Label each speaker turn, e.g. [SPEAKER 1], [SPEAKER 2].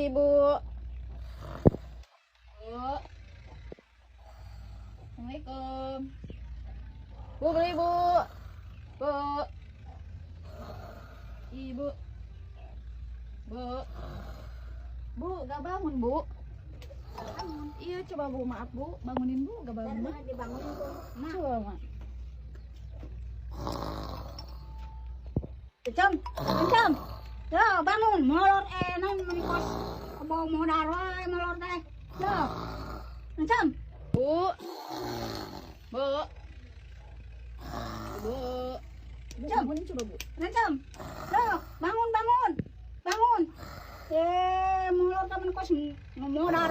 [SPEAKER 1] Ibu. Bu. Assalamualaikum. Bu, beli Bu. Bu. Ibu. Bu. Bu, gak bangun Bu. Bangun. Iya, coba Bu, maaf Bu, bangunin Bu, gak bangun.
[SPEAKER 2] Dibangunin Bu.
[SPEAKER 1] Nah. Coba Mak.
[SPEAKER 2] Kencam. Yo, bangun, molor nang menikos. Kebawa modal wae molor teh. Yo. Kencam.
[SPEAKER 1] Bu. Bu. Bu. Bangunin coba Bu.
[SPEAKER 2] Kencam. Yo, bangun. Molor ka menikos modal.